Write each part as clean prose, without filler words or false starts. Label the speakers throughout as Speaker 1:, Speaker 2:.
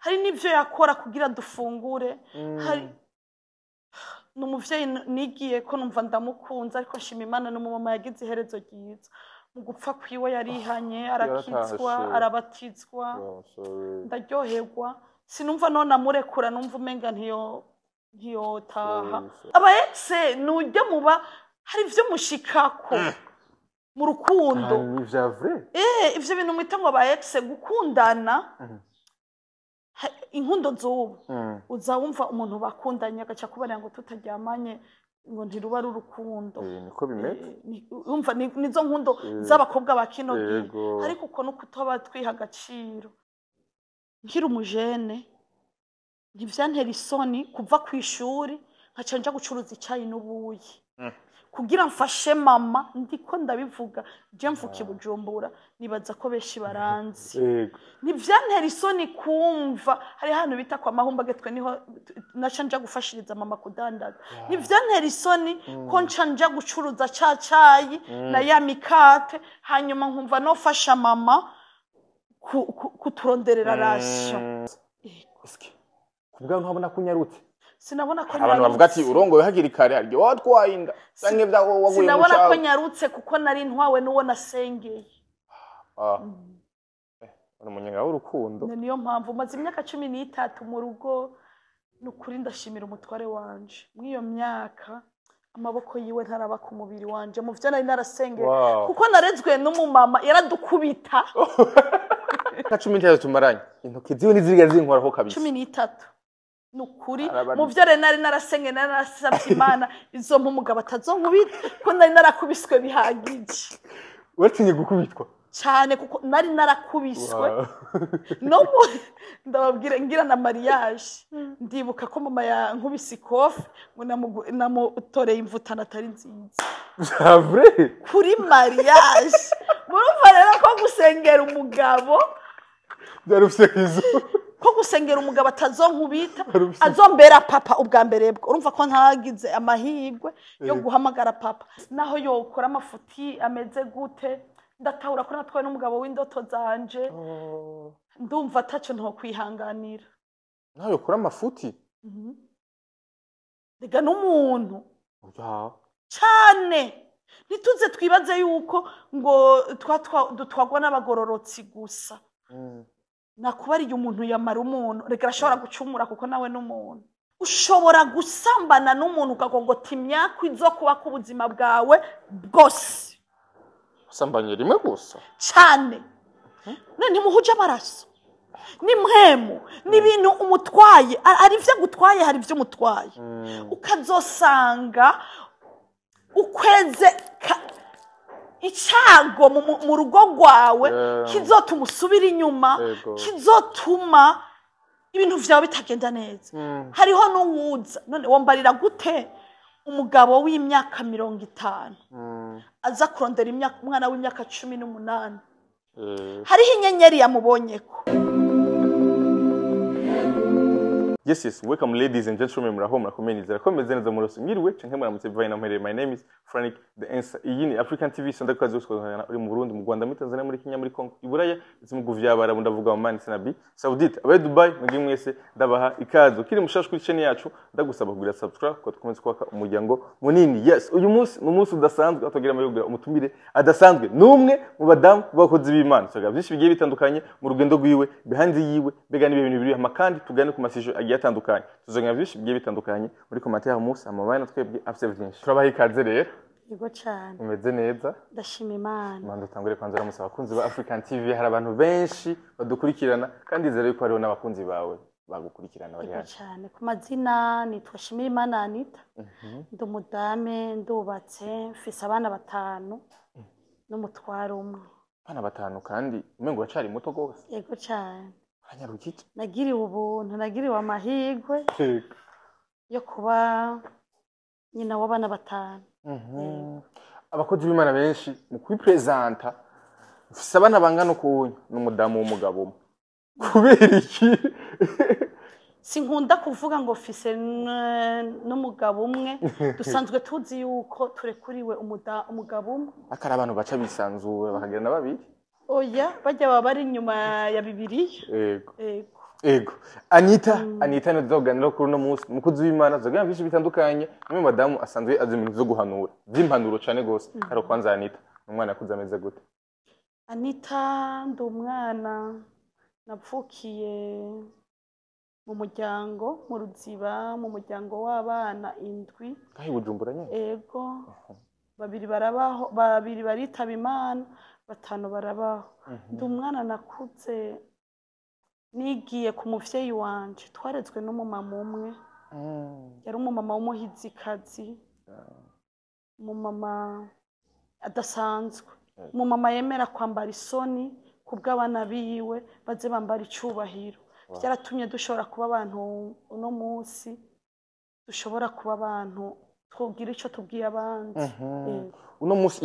Speaker 1: hari n'ivyo yakora kugira dufungure hari n'umuvyeyi nigiye ko numva ndamukunza ariko nshima Imana n'umumama yagize iherezo ryiza mu gupfa kwiwe yarihanye arakizwa arabatizwa ndaryoherwa sinumva none amurekura numva umenga ntiyotaha aba exe nujya muba hari ivyo mushikako mu rukundo ivyo bintu mwita ngo aba exe gukundana inkundo zubu uzawumva umuntu bakundanye agaca kubara ngo tutaryamanye ngo ntiruba ari urukundo
Speaker 2: niko bimeze
Speaker 1: umva nizo nkundo z'abakobwa bakino gihe ariko uko nuko tuba twiha agaciro nkiri umujene ntivyantera isoni kuva ku ishuri nkaca nja gucuruza icyayi n'ubuyi kugira mfashe mama ndiko ndabivuga je mvuki Bujumbura nibaza ko beshi baranzi ntivyantera isoni kumva hari hano bita kwa mahumbagetwe niho naca nja gufashiriza mama kudandaza ntivyantera isoni ko nca nja gucuruza cyayi na ya mikate hanyuma nkumva no fasha mama kuturonderera rasyo
Speaker 2: kubwa ntabona kunyarutse
Speaker 1: sinabona ko
Speaker 2: abantu bavuga ati urongoye hagiri kare haryo watwaye inda sange bya waguye mu cyawe
Speaker 1: sinabona ko nyarutse kuko nari ntwawe nuwo nasengeye
Speaker 2: umunyenga w'urukundo
Speaker 1: niyo mpamvu maze imyaka 13 mu rugo nukuri ndashimira umutware wanje mwiyo myaka amaboko yiwe ntaraba ku mubiri wanje mu vyo nari narasengeye kuko narezwe n'umumama yaradukubita
Speaker 2: 13 tumaranye intoki ziwe niziriga zinkoraho kabisa
Speaker 1: 13 nukuri mu vyo nari narasenge narasabye Imana izo mpumugabo atazonkubita ko nari narakubiswe bihagije
Speaker 2: watinye gukubitwa
Speaker 1: cyane kuko nari narakubiswe no ndababwira ngira na mariage ndibuka ko mama yankubise ikofe ngo namutoreye imvutana atari nziza
Speaker 2: vrai
Speaker 1: kuri mariage murumva rero ko gusengera umugabo
Speaker 2: darufise kizo
Speaker 1: ko gusengera umugabo atazonkubita azombera papa ubwa mbere bwo urumva ko ntagize amahigwe yo guhamagara papa naho yokora amafuti ameze gute ndatahura ko natwaye n'umugabo w'indoto zanje ndumva ataco nto kwihanganira
Speaker 2: naho yokora amafuti
Speaker 1: rega n'umuntu cyane ntituze twibaze yuko ngo dutwagwa n'abagororotsi gusa nakubariye umuntu yamara umuntu reka ashobora gucumura kuko nawe n'umuntu ushobora gusambana n'umuntu ukagongota imyaka izo kuba ku buzima bwawe bwose
Speaker 2: usambanye rimwe gusa
Speaker 1: cyane none muhuje amaraso ni mpemu n'ibintu umutwaye ari ivyo gutwaye hari ivyo umutwaye ukazosanga ukweze icago mu rugo rwawe kizotuma usubira inyuma kizotuma ibintu vyawe bitagenda neza hariho n'uwuza none wombarira gute umugabo w'imyaka 50 aza kurondera umwana w'imyaka 18 hariho inyenyeri yamubonyeko.
Speaker 2: Yes, welcome ladies and gentlemen, muraho murakomeye nizera ko meze neza muri mwiriwe canke muramutse bivaye na mpere. My name is Frank the Answer. Iyi ni African TV sonda kazi uskozana uri mu Burundi, mu Rwanda, muri Tanzania, muri Kenya, muri Congo, Iburaya, ndetse mu guvyabara ndavuga mu Mani Sinabi, Saudite, abaye Dubai, mwege mwese ndabaha ikazo. Kiri mushasha kuri channel yacu, ndagusaba kugira subscribe ko tukomeze kwaka umuryango munini. Yes, uyu munsi mu munsi udasanzwe atogira amayobera umutumire adasanzwe numwe mu badamu bakozi b'Imana. Saga byinshi bigiye bitandukanye mu rugendo rwiwe, behanze yiwe, bega nibe ibintu biri hamakandi tugane ku masije atandukanye tuzongera byinshi bigiye bitandukanye muri commentaire musa amabana twebwe afite byinshi turabaha ikaze rero
Speaker 1: yego cyane
Speaker 2: umeze neza
Speaker 1: ndashima Imana
Speaker 2: mando tangure kwanza ramusa abakunzi ba African TV hari abantu benshi badukurikirana kandi zero yuko hariho n'abakunzi bawe bagukurikirana bari
Speaker 1: hano cyane ku mazina nitwa Shimirimana Anita ndi umudame ndubatse mfise abana 5 n'umutwaro umwe
Speaker 2: abana 5 kandi umengo wacari muto gose
Speaker 1: yego cyane
Speaker 2: Hanyarukiki
Speaker 1: nagiriwe ubuntu nagiriwe amahigwe yo kuba nyina w'abana 5
Speaker 2: abakozi b'Imana benshi mu kwipresenta ufise abana bangana ukunyu n'umudamu w'umugabo kubera iki
Speaker 1: sinkunda kuvuga ngo fise n'umugabo umwe dusanzwe tuzi yuko turekuriwe umugabo umwe
Speaker 2: akara abantu baca bisanzura bakagenda babiri
Speaker 1: oya bajya baba bari inyuma ya Bibiliya
Speaker 2: yego ego Anita ndoganira kuri no munsi mukuzi w'Imana zoga byinshi bitandukanye nimwe madamu asanzwe azi ibintu zo guhanura by'impanuro cyane gose karo kwanza Anita umwana akuze ameze gute
Speaker 1: Anita ndi umwana napfukiye mu muryango mu Ruziba mu muryango w'abana indwi
Speaker 2: kahi Bujumbura nyene
Speaker 1: ego babiri baritaba Imana batanu barabaho ndi umwana nakuze nigiye ku muvyeyi wanje twarezwe n'umumama umwe yari umumama w'umuhizikazi umumama adasanzwe umumama yemera kwambara isoni kubw'abana biwe baze bambara icubahiro byaratumye dushobora kuba abantu uno munsi dushobora kuba abantu twogira ico tubwiye abandi
Speaker 2: uno munsi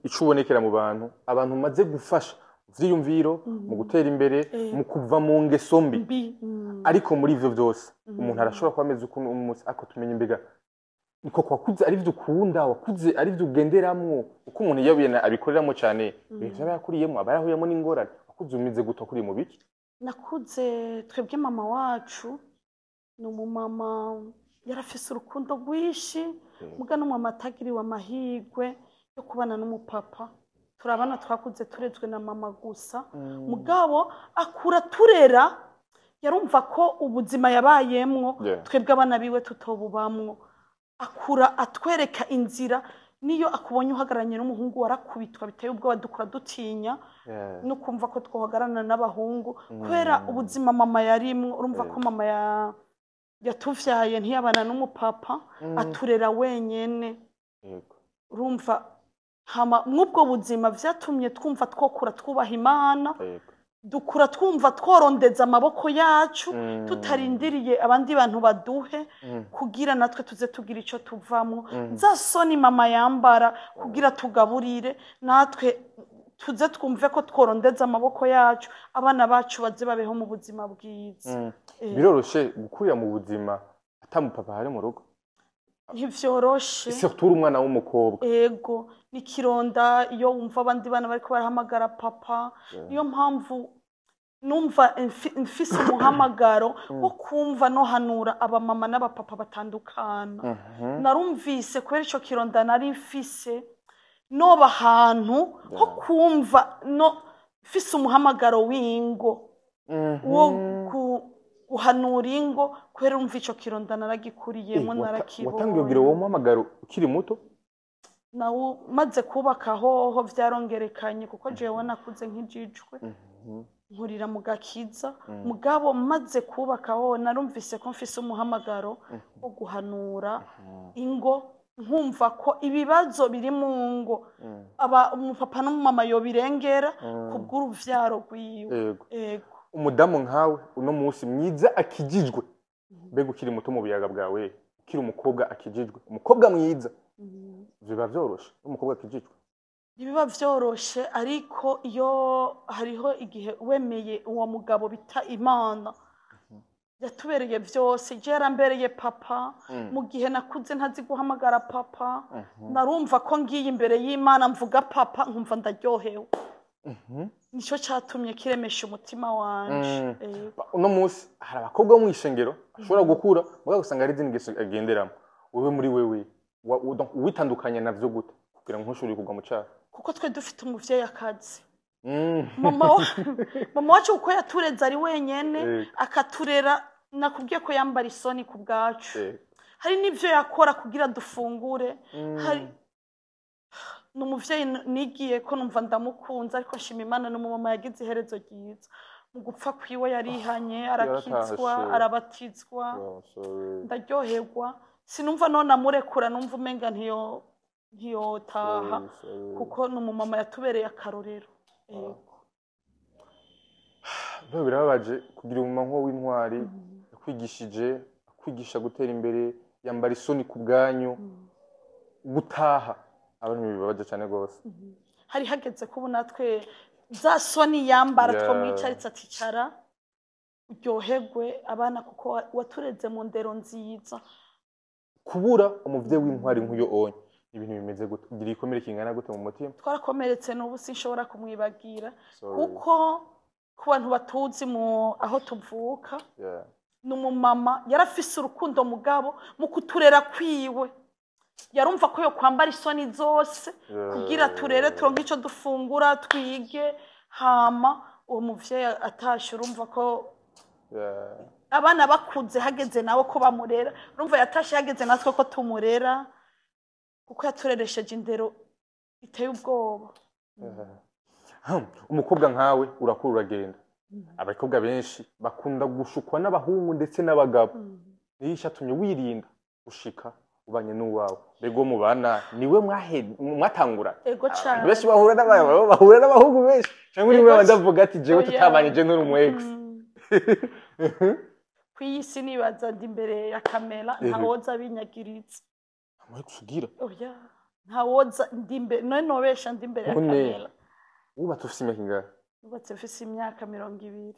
Speaker 2: icubonekera mu bantu abantu maze gufasha vyiyumviro mu gutera imbere mu kuva mu ngeso mbi ariko muri ivyo byose umuntu arashobora kuba ameze ukuntu umunsi ako tumenya imbega niko kwakuze ari byo ukunda wakuze ari byo ugenderamwo uko umuntu yabiye abikoreramo cyane bivyo yakuriyemo abayahuyemo n'ingorane wakuze umize guto kuri mu biki
Speaker 1: nakuze twebwe mama wacu ni umumama yarafise urukundo rwishi muga n'umumama atagiriwe amahirwe yo kubana n'umupapa turabana twakuze turezwe na mama gusa mugabo akura turera yarumva ko ubuzima yabayemwo twebwe abana biwe tutobubamwo akura atwereka inzira niyo akubonye uhagararanye n'umuhungu warakubitwa biteye ubwoba dukura dutinya no kumva ko twohagararana n'abahungu kubera ubuzima mama yarimwo urumva ko mama yatuvyaye ntiyabana n'umupapa aturera wenyene urumva mw'ubwo buzima vyatumye twumva twokura twubaha Imana dukura twumva tworondeza amaboko yacu tutarindiriye abandi bantu baduhe kugira natwe tuze tugira ico tuvamwo za soni mama yambara kugira tugaburire natwe tuze twumve ko tworondeza amaboko yacu abana bacu baze babeho mu buzima bwiza
Speaker 2: biroroshe gukurira mu buzima atamupapa hari mu rugo
Speaker 1: ntivyoroshe
Speaker 2: surtout umwana w'umukobwa
Speaker 1: ego nikironda iyo wumva abandi bana bariko barahamagara papa niyo mpamvu numva mfise umuhamagaro wo kumva no hanura abamama n'abapapa batandukana narumvise kubera ico kironda nari mfise noba ahantu ho kumva no mfise umuhamagaro w'ingo wo guhanura ingo kubera umva ico kironda naragikuriyemo narakibonye
Speaker 2: watangiye kugira uwo muhamagaro ukiri muto
Speaker 1: nawo maze kubaka hoho vyarongerekanye kuko jewe nakuze nk'ijijwe nkurira mu gakiza mugabo maze kubaka hoho narumvise ko mfise umuhamagaro wo guhanura ingo nkumva ko ibibazo biri mu ngo umupapa n'umumama yobirengera kubw'uruvyaro rwiwe ego
Speaker 2: umudamu nkawe uno munsi mwiza akijijwe mbega ukiri muto mu biyaga bwawe ukiri umukobwa akijijwe umukobwa mwiza biba vyoroshe umukobwa akijijwe
Speaker 1: biba vyoroshe ariko iyo hariho igihe wemeye uwo mugabo bita Imana yatubereye vyose je yarambereye papa mu gihe nakuze ntazi guhamagara papa narumva ko ngiye imbere y'Imana mvuga papa nkumva ndaryohewe nico catumye kiremesha umutima wanje
Speaker 2: uno munsi hari abakobwa bo mwishengero ashobora gukura mugabo usanga ari izindi ngeso agenderamo wewe muri wewe witandukanya navyo gute kugira ngo ntushobore kugwa mu cyaha
Speaker 1: kuko twe dufite umuvyeyi akazi mama wacu uko yatureze ari wenyene akaturera nakubwiye ko yambara isoni ku bwacu hari n'ivyo yakora kugira dufungure hari n'umuvyeyi nigiye ko numva ndamukunze ariko nshima Imana n'umumama yagize iherezo ryiza mu gupfa kwiwe yarihanye arakizwa arabatizwa ndaryoherwa sinumva none amurekura numva umenga ntiyotaha kuko n'umumama yatubereye akarorero
Speaker 2: birababaje kugira umumama w'intwari akwigisha gutera imbere yambara isoni ku bwanyu gutaha abantu bibabaje cyane gose
Speaker 1: hari hageze ko ubu natwe za soni yambara twomwicaritse aticara uryoherwe abana kuko watureze mu ndero nziza
Speaker 2: kubura umuvyeyi w'intwari nk'uyo onye ibintu bimeze gute ugira ikomere kingana gute mu mutima
Speaker 1: twarakomeretse n'ubu sinshobora kumwibagira kuko ku bantu batuzi mu aho tuvuka n'umumama yarafise urukundo mugabo mu kuturera kwiwe yarumva ko yo kwambara isoni zose kugira turere turonke ico dufungura twige hama uwo muvyeyi atashe urumva ko abana bakuze hageze nawe ko bamurera urumva yatashe hageze natwe ko tumurera kuko yatureresheje indero iteye ubwoba.
Speaker 2: Umukobwa nkawe urakura uragenda abakobwa benshi bakunda gushukwa n'abahungu ndetse n'abagabo niyo ishatumye wirinda gushika ubanye n'uwawe bego mu bana niwe mwatangura
Speaker 1: ego cyane
Speaker 2: benshi bahura n'abahungu benshi cyangwa niwe bandavuga ati jewe tutabanye je n'uri mu ex
Speaker 1: kwisi nibaza ndi imbere ya kamera ntawoza binyagiritse
Speaker 2: amaye kusugira
Speaker 1: oya ntawoza ndi imbere nobesha ndi imbere ya kamera
Speaker 2: uba tufise imyaka ingahe?
Speaker 1: Ubatse mfise imyaka 20.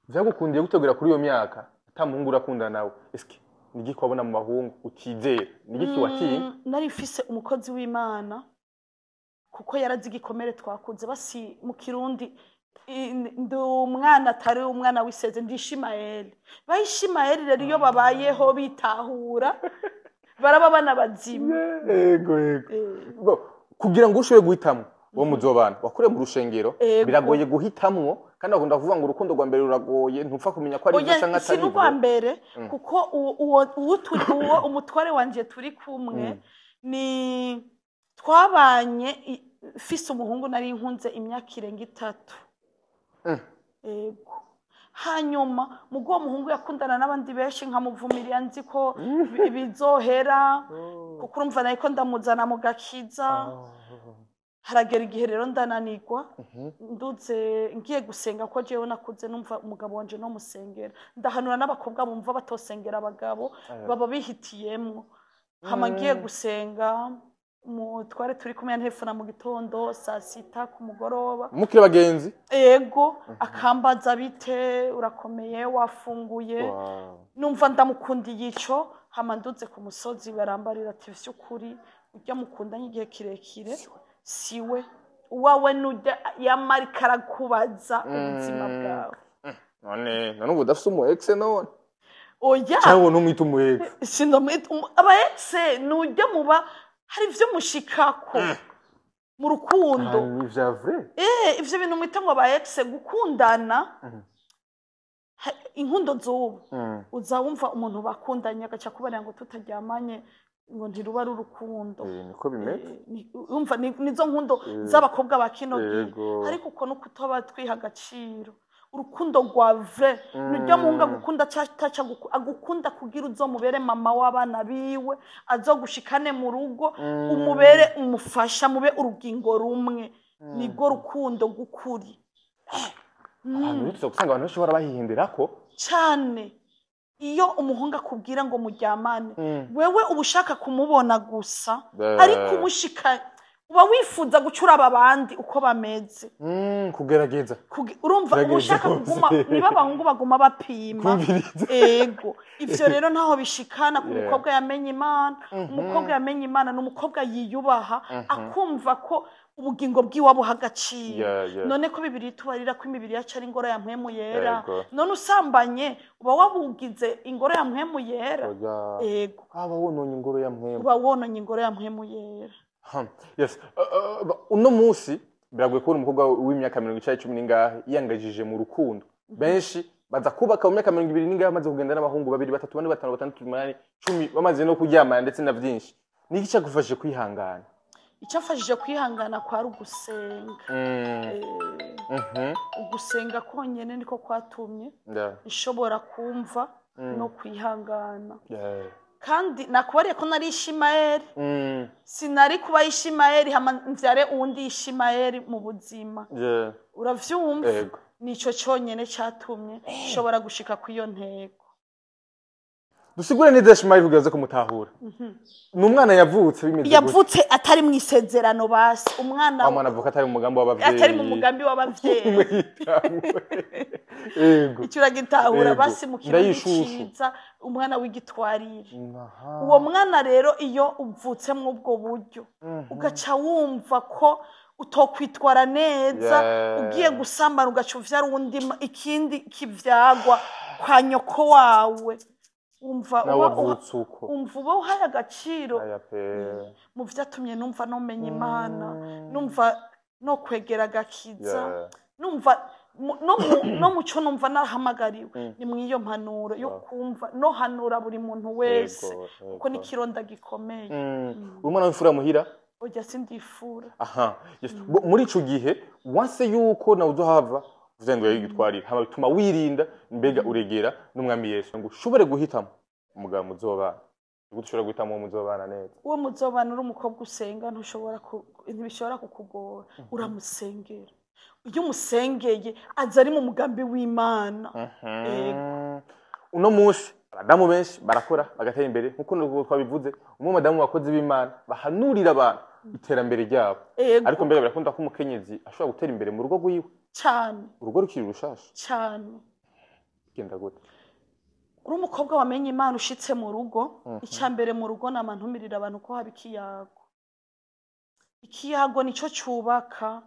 Speaker 2: Vyagukundiye gutegura kuri iyo myaka atamuhungu urakundana nawe eske nigi kwabona mu bahungu ukizera nigi kiwatinye?
Speaker 1: Nari mfise umukozi w'Imana kuko yarazi igikomere twakunze basi mu Kirundi ndi umwana atari umwana wiseze ndi Ishimayeli. Bayishimayeli rero iyo babayeho bitahura baraba bana bazima.
Speaker 2: Yego. Kugira ngo ushobore guhitamwo wo muzobana wakure mu rushengero biragoye guhitamwo kandi akunda kuvuga ngo urukundo rwa mbere ruragoye ntupfa kumenya ko ari byiza nk'atari
Speaker 1: byo rwa mbere kuko uwo umutware wanje turi kumwe ni twabanye fise umuhungu nari inkunze imyaka irenga 3 yego hanyuma mugo muhungu yakundana n'abandi benshi nkamuvumiriya nzi ko bizohera kuko urumva nayo ko ndamuzana mu gakiza haragera igihe rero ndananirwa nduze ngiye gusenga ko jewe nakuze numva umugabo wanje no musengera ndahanura n'abakobwa bumva batosengera abagabo baba bihitiyemwo hama ngiye gusenga twari turi kumwe ntefuna mu gitondo saa 6 ku mugoroba
Speaker 2: mukire bagenzi
Speaker 1: yego akambaza bite urakomeye wafunguye numva ndamukundiye ico hama nduze ku musozi barambarira ati vy'ukuri ujya mukundanye igihe kirekire siwe uwawe nujya yamari karakubaza ubuzima bwawe
Speaker 2: none ubu dafise umu ex none
Speaker 1: oya
Speaker 2: cyangwa numwita umu ex
Speaker 1: sindomwita aba ex nujya muba hari ivyo mushikako mu rukundo
Speaker 2: ni vya vrai
Speaker 1: ivyo bintu mwita ngo aba ex gukundana inkundo zubu uzawumva umuntu bakundanye agaca kubarira ngo tutaryamanye ngo ntiruba rurukundo
Speaker 2: niko bimeze
Speaker 1: umva nizo nkundo z'abakobwa bakino ariko uko no kutoba twiha agaciro urukundo rwa vrai nujya muhunga gukunda cyaca agukunda kugira uzomubere mama w'abana biwe azogushikane mu rugo umubere umufasha mube urugingo rumwe nigo rukundo gukuri
Speaker 2: abantu bitse gusanga abantu bashobora bahihindirako
Speaker 1: cyane iyo umuhunga kubwira ngo muryamane wewe ubushaka kumubona gusa ariko umushika uba wifuza gucura abandi uko bameze
Speaker 2: kugerageza
Speaker 1: urumva ubushaka kuguma niba abahungu baguma bapima ego ivyo rero ntaho bishikana ku mukobwa yamenye Imana umukobwa yamenye Imana n'umukobwa yiyubaha akumva ko ubugingo bw'iwabo hagaciro none ko bibiri tubarira ko imibiri yacu ari ingoro ya mpwemu yera none usambanye uba wabugize ingoro ya mpwemu yera
Speaker 2: ego aba wononye ingoro ya mpwemu
Speaker 1: uba wononye ingoro ya mpwemu yera
Speaker 2: yes uno munsi biragoye kubona umukobwa w'imyaka 10 n'ingahe yangajije mu rukundo benshi baza kubaka mu myaka 20 n'ingahe bamaze kugenda n'abahungu 2 3 4 5 6 8 10 bamaze no kuryamana ndetse na byinshi niki cyagufashije kwihangana
Speaker 1: icyafashije kwihangana kwa rugusenga ugusenga konyene niko kwatumye ishobora kumva no kwihangana kandi nakubariye ko nari Ishimayeli sinari kuba Ishimayeli mvyare uwundi Ishimayeli mu buzima uravyumva nico cyonyene cyatumye ishobora gushika ku iyo ntego
Speaker 2: dusigure neza Ishimayeli kugaze kumutahura n'umwana yavutse bimeze
Speaker 1: yavutse atari mu isezerano basi umwana
Speaker 2: avuka atari mu mugambi w'abavyeyi
Speaker 1: atari mu mugambi w'abavyeyi icyo uragitahura basi mu kintu cyiza umwana w'igitwarire uwo mwana rero iyo uvutse mu ubwo buryo ugaca wumva ko utokwitwara neza ugiye gusambana ugaca uvyara uwundi ikindi kivyagwa kwa nyoko wawe umva uba uhaye agaciro mu vyatumye numva nomenya Imana numva no kwegera agakiza numva no muco numva nahamagariwe ni mwiyo mpanuro yo kumva no hanura buri muntu wese kuko ni kironda gikomeye
Speaker 2: umwana w'imfura muhira
Speaker 1: oja sindifura
Speaker 2: muri ico gihe wanse yuko na uzohava uzendo yigitwarira hama bituma wirinda mbega uregera n'umwami Yesu ngo ushobore guhitamo umugabo muzobana ushobora guhitamo muzobana neza
Speaker 1: uwo muzobana uri umukobwa usenga ntibishobora kukugora uramusengera iyo umusengeye aza ari mu mugambi w'Imana
Speaker 2: uno munsi abadamu benshi barakora bagatera imbere nkuko twabivuze umwe madamu wakoze b'Imana bahanurira abantu iterambere ryabo ariko mbere birakunda ko umukenyezi ashobora gutera imbere mu rugo rwiwe
Speaker 1: cyane
Speaker 2: urugo rukiri rushasha
Speaker 1: cyane
Speaker 2: genda gute
Speaker 1: uri umukobwa wamenye Imana ushitse mu rugo icyambere mu rugo namantumirira abantu ko haba ikiyago nico cyubaka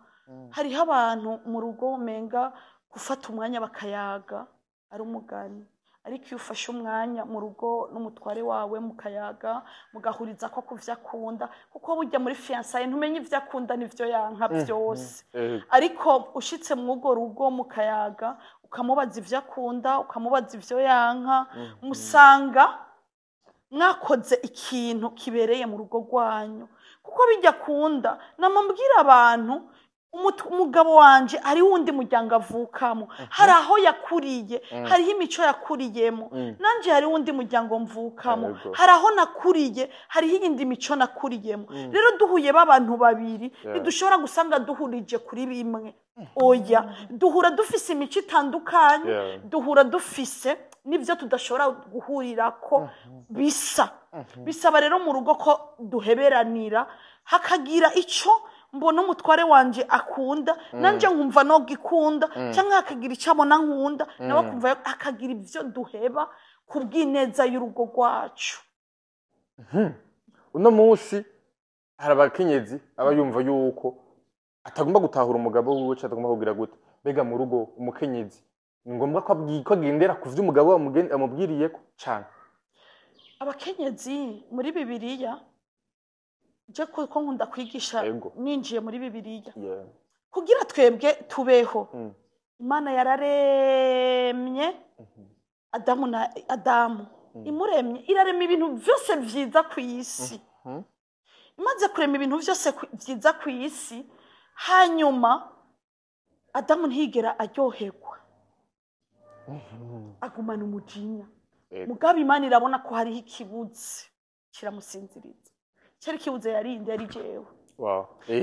Speaker 1: hariho abantu mu rugo umenga gufata umwanya bakayaga ari umugani ariko iyo ufashe umwanya mu rugo n'umutware wawe mukayaga mugahuriza ko kuvyakunda kuko burya muri fiançailles ntumenye ivyakunda n'ivyo yanka byose ariko ushitse mu rugo mukayaga ukamubaza ivyakunda ukamubaza ivyo yanka musanga mwakoze ikintu kibereye mu rugo rwanyu kuko bijya kunda namambwira abantu umugabo wanje ari wundi muryango avukamo hari aho yakuriye hariho imico yakuriyemo nanje hari wundi muryango mvukamo hari aho nakuriye hariho iyindi mico nakuriyemo rero duhuye b'abantu babiri ntidushobora gusanga duhurije kuri bimwe oya duhura dufise imico itandukanye duhura dufise n'ibyo tudashobora guhurirako bisaba rero mu rugo ko duheberanira hakagira ico mbona umutware wanje akunda nanje nkumva no gikunda cyangwa akagira icyo abona nkunda nawe akumva akagira ibyo duheba kubw'ineza y'urugo rwacu
Speaker 2: uno munsi hari abakenyezi aba yumva yuko atagomba gutahura umugabo wiwe cyangwa atagomba kugira gute mbega mu rugo umukenyezi ni ngombwa ko agendera ku vy'umugabo amubwiriye ko cyane
Speaker 1: abakenyezi muri Bibiliya je ko nkunda kwigisha ninjiye muri Bibiliya kugira twebwe tubeho Imana yararemye Adamu imuremye irarema ibintu byose vyiza ku isi imaze kurema ibintu byose vyiza ku isi hanyuma Adamu ntiyigera aryoherwa agumana umujinya mugabe Imana irabona ko hariho ikibuze kiramusinziriza cyari kibuze yarinde yari jewe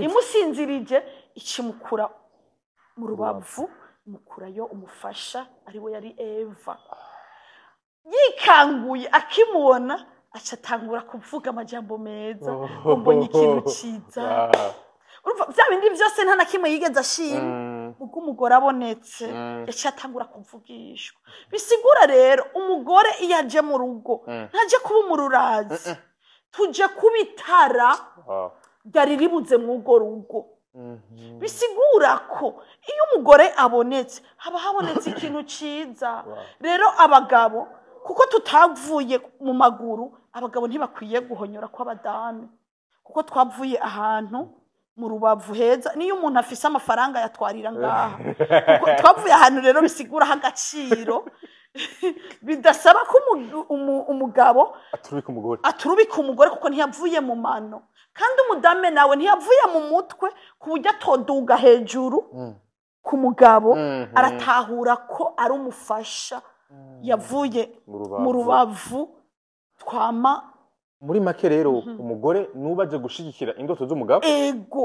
Speaker 1: imusinzirije ikimukura mu rubavu mukurayo umufasha ari we yari Eva yikanguye akimubona aca atangura kuvuga amajambo meza mbonye ikintu ciza urumva bya bindi byose nta na kimwe yigeze ashima ubwo umugore abonetse yaciye atangura kuvugishwa bisigura rero umugore iyo aje mu rugo ntaje kuba umururazi tuje kubitara ryari ribuze mu rugo rugo bisigura ko iyo umugore abonetse haba habonetse ikintu ciza rero abagabo kuko tutavuye mu maguru abagabo ntibakwiye guhonyora kw'abadame kuko twavuye ahantu mu rubavu heza niyo umuntu afise amafaranga yatwarira ngaha kuko twavuye ahantu rero bisigura agaciro bidasaba ko umugabo aturubika umugore kuko ntiyavuye mu mano kandi umudame nawe ntiyavuye mu mutwe ku buryo atoduga hejuru ku mugabo aratahura ko ari umufasha yavuye mu rubavu twama
Speaker 2: muri make rero umugore nubaje gushigikira indoto z'umugabo
Speaker 1: ego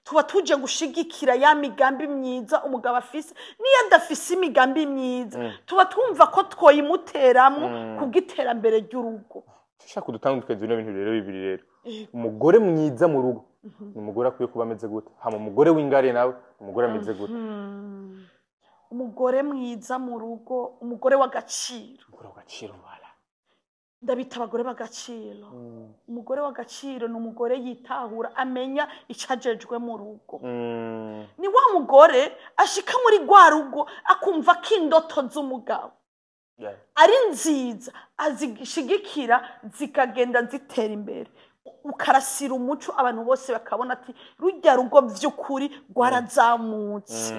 Speaker 1: tuba tuje gushigikira ya migambi myiza umugabo afise niyo adafise imigambi myiza tuba twumva ko twoyimuteramwo kubw'iterambere ry'urugo
Speaker 2: dushaka kudutandukanya bino bintu rero bibiri rero umugore mwiza mu rugo ni umugore akwiye kuba ameze gute hama umugore w'ingare nawe umugore ameze gute
Speaker 1: umugore mwiza mu rugo umugore w'agaciro ndabita abagore b'agaciro. Umugore w'agaciro ni umugore yitahura amenya icajejwe mu rugo. Ni wa mugore ashika muri rwa rugo akumva ko indoto z'umugabo ari nziza azishigikira zikagenda zitera imbere, ukarasira umuco abantu bose bakabona ati rujya rugo vy'ukuri rwarazamutse.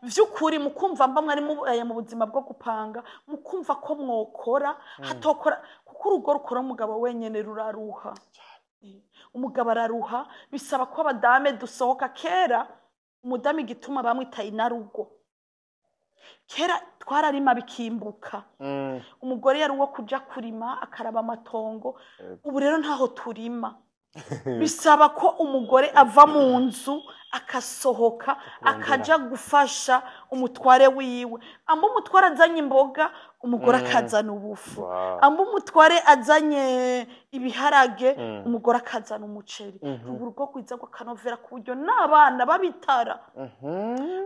Speaker 1: Vy'ukuri mukumva mba mwari mu buzima bwo gupanga, mukumva ko mwokora hatokora, kuko urugo rukora umugabo wenyene ruraruha. Umugabo araruha, bisaba ko abadame dusohoka. Kera umudame igituma bamwita inarugo, kera twararima bikimbuka. Umugore yari uwo kuja kurima akaraba amatongo. Ubu rero ntaho turima. Bisaba ko umugore ava mu nzu akasohoka akaja gufasha umutware wiwe. Amba umutware azanye imboga, umugore akazana ubufu. Amba umutware azanye ibiharage, umugore akazana umuceri. Urugo rwiza rw'akanovera ku buryo n'abana babitara.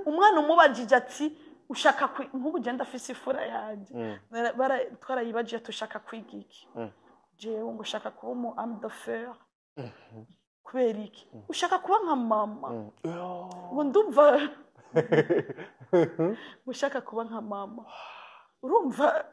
Speaker 1: Umwana umubajije ati ushaka nk'ubu je ndafise ifura yanje, twarayibajije tushaka kwiga iki? Jewe ngo ushaka kuba umu homme d'affaires. Kubera iki? Ushaka kuba nka mama. Ngo ndumva ushaka kuba nka mama. Urumva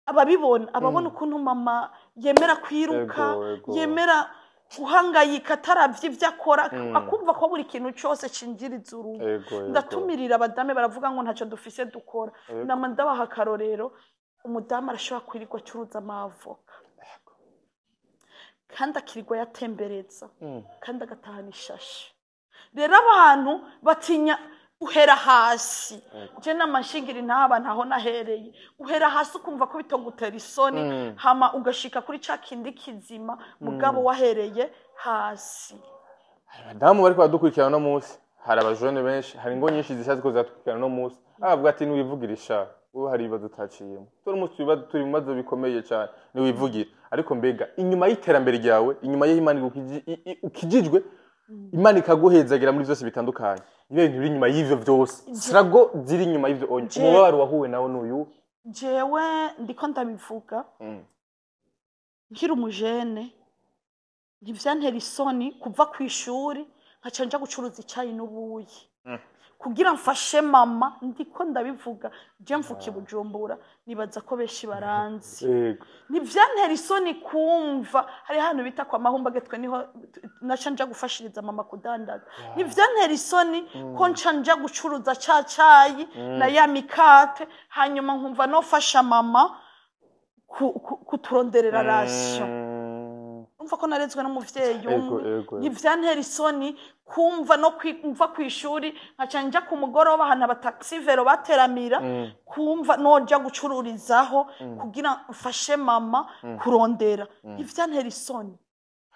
Speaker 1: ababona ukuntu mama yemera kwiruka, yemera guhangayika ataravye ivyo akora, akumva ko buri kintu cyose cinjiriza urugo. Ndatumirira abadame baravuga ngo ntacyo dufise dukora. Nama ndabaha akarorero, umudamu arashobora kwirirwa acuruza amavoka kandi akirirwa yatembereza kandi agatahana ishashi. Rero abantu batinya uhera hasi. Je n'amashingira ntaba ntaho nahereye. Uhera hasi ukumva ko bitogutera isoni, hama ugashika kuri ca kindi kizima mugabo wahereye hasi.
Speaker 2: Abadamu bari kwadukurikirana no munsi, hari abajone benshi, hari ngo nyinshi zishatse ko zatukirana no munsi. Abavuga ati niwivugirisha ubu hari ibibazo utaciyemo. Turi mu turi mu bibazo bikomeye cyane, niwivugira. Ariko mbega inyuma y'iterambere ryawe, inyuma y'Imana ukijijwe, Imana ikaguhezagira muri byose bitandukanye. Nibe bintu biri inyuma y'ivyo byose. Sirago ziri inyuma y'ivyo. Umubabaro wahuwe nawo n'uyu.
Speaker 1: Jewe ndiko ndabivuga. Nkiri umujene, ntivyantera isoni kuva ku ishuri nkaca nja gucuruza icyayi n'ubuyi. Kugira mfashe mama, ndiko ndabivuga. Je mvuka Bujumbura, nibaza ko beshi baranzi. Ntivyantera isoni kumva hari hano bita kwa Mahumbagetwe niho naca nja gufashiriza mama kudandaza. Ntivyantera isoni ko nca nja gucuruza cyayi na ya mikate, hanyuma nkumva no fasha mama kuturonderera rasyo. Umva ko narezwe n'umuvyeyi umwe. Ntivyantera isoni kumva no kumva kwishuri nkaca nja ku mugoroba hana abataxi vero bateramira, kumva noja gucururizaho kugira mfashe mama kurondera. Ntivyantera isoni.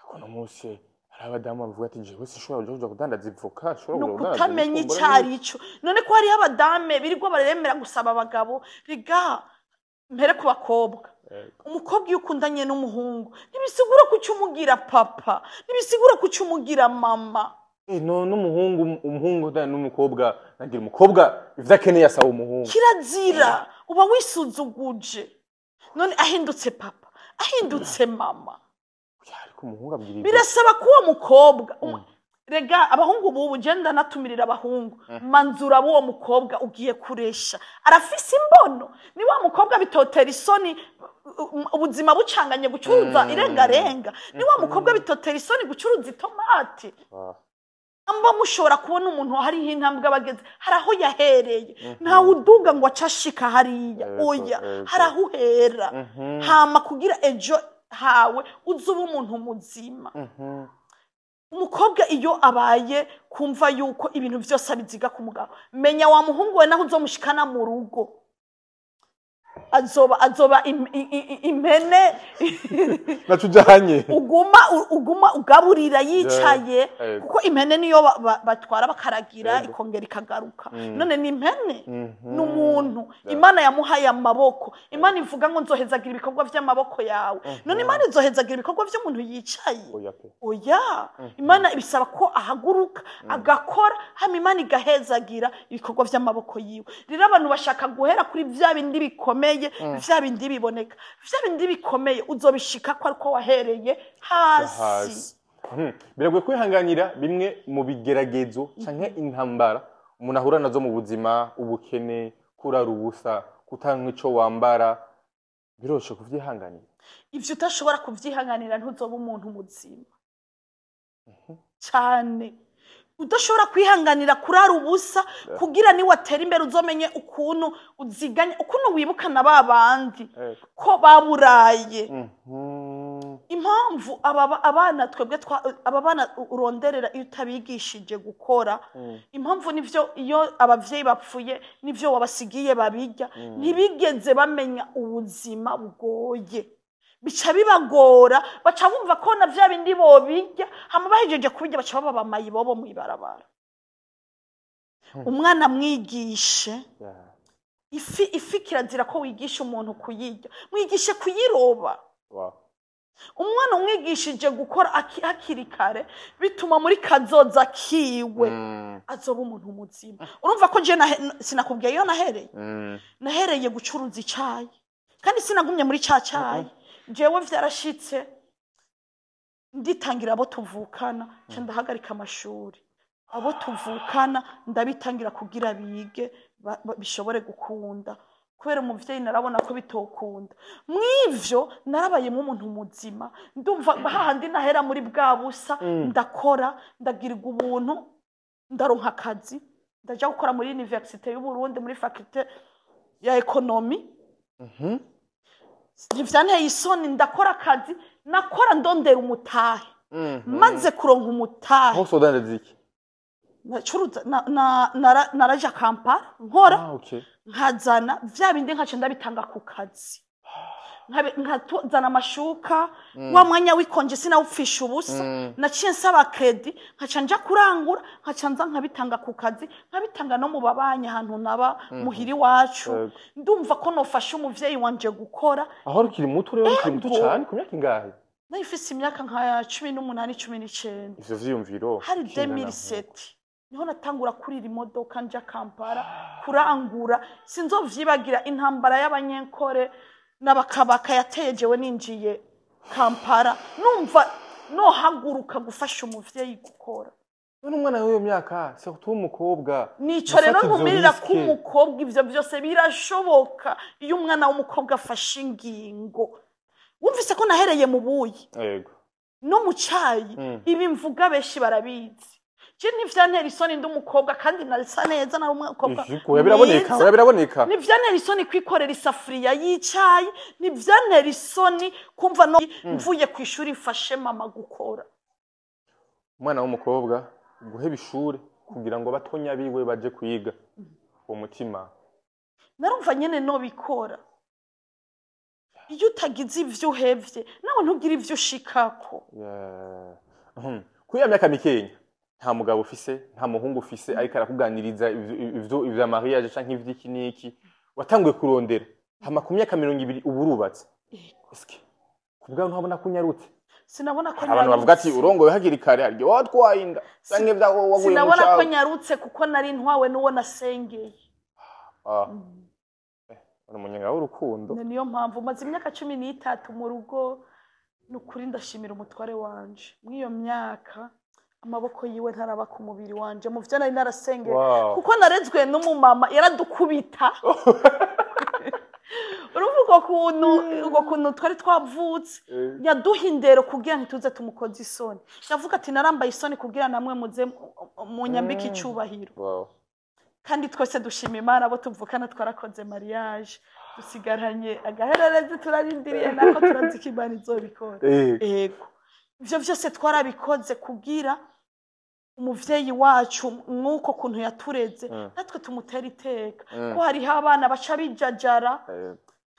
Speaker 2: Kono munsi hari abadamu bavuga ati jewe sinshobora kuja kudandaza ivoka,
Speaker 1: no kutamenya icyarico. None ko hari abadame birirwa baremera gusaba abagabo, riga mpere ku bakobwa. Umukobwa iyo ukundanye n'umuhungu nibisigura kucumugira papa, nibisigura kucumugira mama.
Speaker 2: No umuhungu da n'umukobwa, nagira umukobwa ivyakeneye asaba umuhungu.
Speaker 1: Kirazira uba wisuzuguje. None ahindutse papa, ahindutse mama.
Speaker 2: Ariko umuhungu abwira
Speaker 1: birasaba ko uwo mukobwa rega abahungu bubu genda natumirira abahungu manzura bo mukobwa ugiye kuresha arafise imbono ni wa mukobwa bitotera isoni ubuzima bucanganye gucuruza irengarenga ni wa mukobwa bitotera isoni gucuruza itomati amba mushobora kubona umuntu hari hintambwe abageze haraho yahereye nta uduga ngo acashika hariya oya harahuhera hama kugira ejo hawe uzuba umuntu muzima umukobwa iyo abaye kumva yuko ibintu byose abiziga ku mugabo menya wa muhungu we naho uzomushikana mu rugo azoba impene
Speaker 2: natujanye
Speaker 1: uguma ugaburira yicaye kuko impene niyo batwara bakaragira ikongera ikagaruka none ni impene n'umuntu Imana yamuhaye amaboko Imana ivuga ngo nzohezagira ibikorwa by'amaboko yawe none Imana izohezagira ibikorwa by'umuntu yicaye oya Imana ibisaba ko ahaguruka agakora hama Imana igahezagira ibikorwa by'amaboko yiwe rero abantu bashaka guhera kuri bya bindi bikomeye bikomeye vya bindi biboneka vya bindi bikomeye uzobishika ko ariko wahereye hasi.
Speaker 2: Biragoye kwihanganira bimwe mu bigeragezo canke intambara umuntu ahura nazo mu buzima, ubukene, kurara ubusa, kutankwa ico wambara, biroshe kuvyihanganira.
Speaker 1: Ivyo utashobora kuvyihanganira ntuzoba umuntu muzima cyane. Udashobora kwihanganira kurara ubusa kugira ni watera imbere uzomenye ukuntu uziganya, ukuntu wibukana babandi ko baburaye. Impamvu abana twebwe aba bana uronderera iyo utabigishije gukora, impamvu nivyo iyo abavyeyi bapfuye nivyo wabasigiye babirya, ntibigeze bamenya ubuzima bugoye. Bica bibagora, baca bumva ko na vya bindi bobirya, hama bahejeje kubirya baca baba mayibobo mwibarabara. Umwana mwigishe ifi kirazira ko wigisha umuntu kuyirya, mwigishe kuyiroba. Umwana umwigishije gukora hakiri kare bituma muri kazoza kiwe azoba umuntu muzima. Urumva ko je sinakubwiye iyo nahereye gucuruza icayi, kandi sinagumye muri cayi. Jewe vyarashitse nditangira abo tuvukana cyo ndahagarika amashuri, abo tuvukana ndabitangira kugira bige bishobore gukunda, kubera umuvyeyi narabona ko bitokunda. Mwivyo narabayemo umuntu muzima, ndumva hahandi nahera muri bwa busa, ndakora ndagirirwa ubuntu, ndaronka akazi, ndaja gukora muri Université y'u Burundi muri faculté ya economy. Ntivyanteye isoni, ndakora akazi, nakora ndondera umutahe. Maze kuronka umutahe
Speaker 2: hose udandeza iki?
Speaker 1: Nacuruza naraja Kampala nkora, nkazana vya bindi nkaca ndabitanga ku kazi, nkazana amashuka, wa mwanya wikonje sinawupfisha ubusa. Naciye nsaba credit, nkaca nja kurangura, nkaca nza nkabitanga ku kazi, nkabitanga no mu babanye ahantu naba muhiri wacu. Ndumva ko nofasha umuvyeyi wanje gukora.
Speaker 2: Aho rukiri muto rero, rukiri muto cyane, ku myaka ingahe?
Speaker 1: Nayifise imyaka nka 18 19.
Speaker 2: Ivyo vyiyumviro
Speaker 1: hari 2007 niho natangura kurira imodoka nja Kampala kurangura. Sinzovyibagira intambara y'abanyenkore n'abakabaka yatejewe ninjiye Kampala, numva no haguruka gufasha umuvyeyi gukora.
Speaker 2: None umwana w'uyo myaka se kutuba umukobwa,
Speaker 1: nico rero ntumirira ko umukobwa ivyo byose birashoboka iyo umwana w'umukobwa afashe ingingo. Wumvise ko nahereye mu buyi no mu cayi, ibi mvuga beshi barabizi. Je ntivyantera isoni ndi umukobwa kandi narisa neza na umukobwa.
Speaker 2: Biraboneka.
Speaker 1: Ntivyantera isoni kwikorera isafuriya y'icayi, ntivyantera isoni kumva no mvuye ku ishuri mfashe mama gukora.
Speaker 2: Umwana w'umukobwa guheba ishuri kugira ngo batonya biwe baje kwiga, uwo mutima
Speaker 1: narumva nyene no bikora. Iyo utagize ivyo uhevye nawe ntugira ivyo ushikako.
Speaker 2: Kuya myaka mikenya nta mugabo ufise, nta muhungu ufise ariko arakuganiriza ivyo mariage canke ivy'iki niki, watanguye kurondera hama ku myaka 20 ubu urubatse. Eske kubwa ntabona kunyarutse?
Speaker 1: Sinabona ko
Speaker 2: abantu bavuga ati urongoye hakiri kare aryo watwaye inda canke vya waguye mu cyaro.
Speaker 1: Sinabona ko nyarutse kuko nari ntwawe n'uwo nasengeye.
Speaker 2: Umunyenga w'urukundo.
Speaker 1: Niyo mpamvu maze imyaka 13 mu rugo, nukuri ndashimira umutware wanje. Mwiyo myaka amaboko yiwe ntaraba ku mubiri wanje, mu vyo nari narasengeye kuko narezwe n'umumama yaradukubita. Uruvuga kuntu twari twavutse, yaduhindero kugira ntituze tumukoze isoni. Yavuga ati narambaye isoni kugira namwe muze mu nyambika icubahiro. Kandi twese dushima Imana abo tuvukana twarakoze mariage, dusigaranye agaherereze turarindiriye nako turazika Imana izobikora. Ego ivyo vyose twarabikoze kugira umuvyeyi wacu nuko kuntu yatureze natwe tumutera iteka. Ko hariho abana baca bijajara,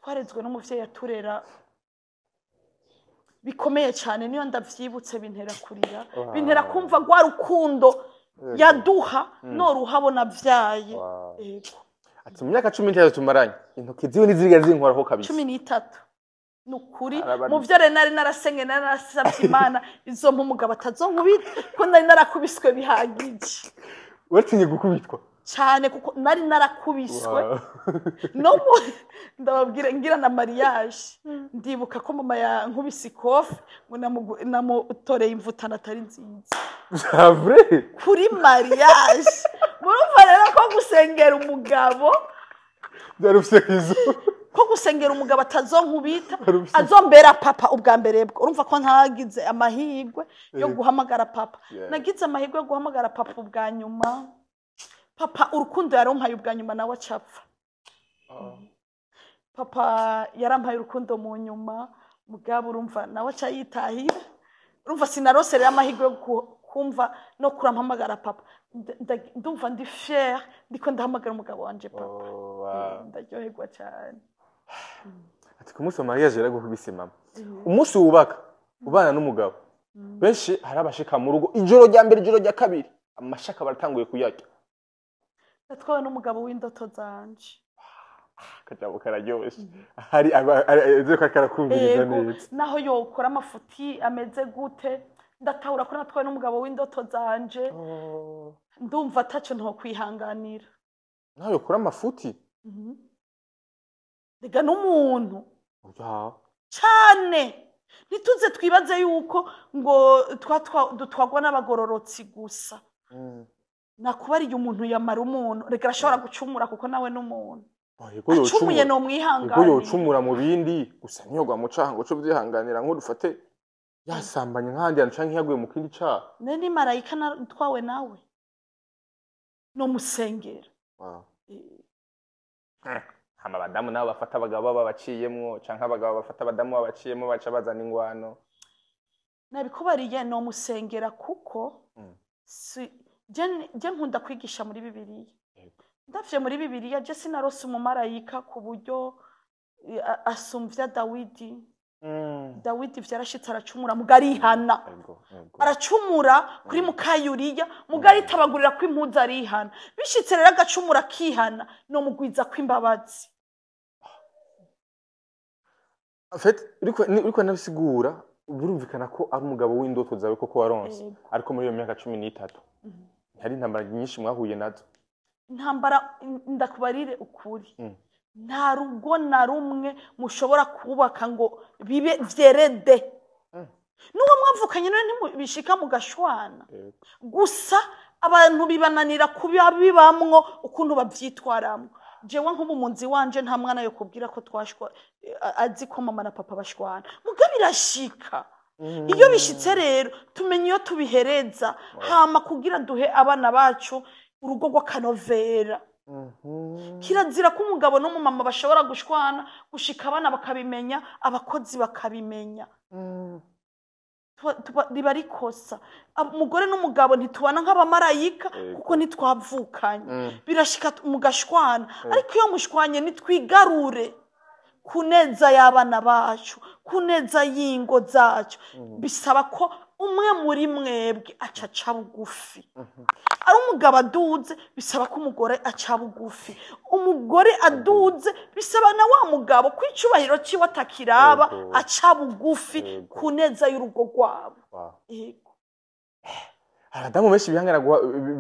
Speaker 1: twarezwe n'umuvyeyi yaturera bikomeye cyane. Niyo ndavyibutse bintera kurira, bintera kumva gwa rukundo yaduha no ruhabona vyaye. Ego
Speaker 2: ati mu myaka 13 tumaranye intoki ziwe niziriga zinkoraho kabisa.
Speaker 1: 13 nukuri mu vyo nari narasenge narasabye Imana izo mpumugabo atazonkubita ko nari narakubiswe bihagije.
Speaker 2: Watinye gukubitwa?
Speaker 1: cyane kuko nari narakubiswe no ndababwira ngira na mariage ndibuka ko mama yankubise ikofi ngo namutoreye imvutana atari nziza
Speaker 2: vrai
Speaker 1: kuri mariage murumva rero ko gusengera umugabo
Speaker 2: darufise kizo
Speaker 1: ko gusengera umugabo atazonkubita azombera papa ubwa mbere bwo urumva ko ntagize amahirwe yo guhamagara papa nagize amahirwe yo guhamagara papa ubwa nyuma papa urukundo yarompaye ubwa nyuma nawe acapfa papa yarampaye urukundo mu nyuma mugabo urumva nawe acayitahira urumva sinaroserera amahirwe yo kumva no kurampamagara papa ndumva ndi fier ndiko ndahamagara umugabo wanje papa ndaryoherwa cyane
Speaker 2: ati ku munsi wa mariage rero gukubise mama umunsi wubaka ubana n'umugabo benshi hari abashika mu rugo ijoro rya mbere ijoro rya kabiri amashaka baratanguye kuyarya
Speaker 1: natwawe n'umugabo w'indoto zanje
Speaker 2: kajabo kararyoshe hari zeko karakumviriza neza
Speaker 1: naho yokora amafuti ameze gute ndatahura ko natwawe n'umugabo w'indoto zanje ndumva ataco nto kwihanganira
Speaker 2: naho yokora amafuti
Speaker 1: rega n'umuntu cyane ntituze twibaze yuko ngo dutwagwa n'abagororotsi gusa nakubariye umuntu yamara umuntu reka arashobora gucumura kuko nawe n'umuntu acumuye no mwihangane
Speaker 2: kuko yocumura mu bindi gusa niyo gwa mucango cyo byihanganira ngo dufate yasambanye nkandi yanca nkiyaguye mu kindi ca
Speaker 1: ni marayika twawe nawe no musengera
Speaker 2: hama badamu nabo bafata abagabo babaciyemwo canka abagabo bafata abadamu babaciyemo baca bazana ingwano
Speaker 1: nabikubariye no musengera kuko je nkunda kwigisha muri Bibiliya ndavye muri Bibiliya je sinarose umumarayika ku buryo asumvya Dawidi Dawidi vyarashitse aracumura mugarihana aracumura kuri mukayuriya mugari tabagurira ko impuzu arihana bishitse rero agacumura kihana no mugwiza kw'imbabazi
Speaker 2: afet uriko nabisigura burumvikana ko ari umugabo w'indoto zawe koko waronse ariko muri iyo myaka 13 hari intambara nyinshi mwahuye nazo
Speaker 1: intambara ndakubarire ukuri nta rugo na rumwe mushobora kubaka ngo bibe vyerede nuwo mwavukanye none bishika mu gashwana gusa abantu bibananira kubibamwo ukuntu bavyitwaramwo jewe nk'ubumunzi wanje nta mwana yo kubwira ko twashwa azi ko mama na papa bashwana mugabe irashika iyo bishitse rero tumenye iyo tubihereza hama kugira duhe abana bacu urugo rw'akanovera kirazira ko umugabo no mama bashobora gushwana gushika abana bakabimenya abakozi bakabimenya riba rikosa umugore n'umugabo ntitubana nk'abamarayika kuko ntitwavukanye birashika mu gashwana ariko iyo mushwanye nitwigarure kuneza y'abana bacu kuneza y'ingo zacu bisaba ko umwe muri mwebwe acaca bugufi ari umugabo aduze bisaba ko umugore aca bugufi umugore aduze bisaba na wa mugabo kwicubahiro ciwe atakiraba aca bugufi kuneza y'urugo rwabo yego
Speaker 2: abadamu benshi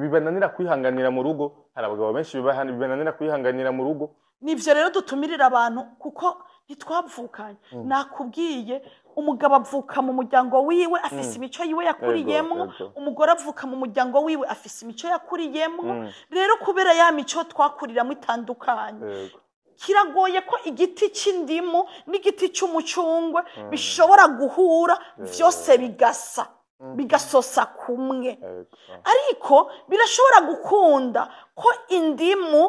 Speaker 2: bibananira kwihanganira mu rugo hari abagabo benshi bibananira kwihanganira mu rugo
Speaker 1: nivyo rero dutumirira abantu kuko ntitwavukanye nakubwiye umugabo avuka mu muryango wiwe afise imico yiwe yakuriyemwo umugore avuka mu muryango wiwe afise imico yakuriyemwo rero kubera ya mico twakuriramwo itandukanye kiragoye ko igiti c'indimu n'igiti c'umucungwe bishobora guhura vyose bigasa bigasosa kumwe ariko birashobora gukunda ko indimu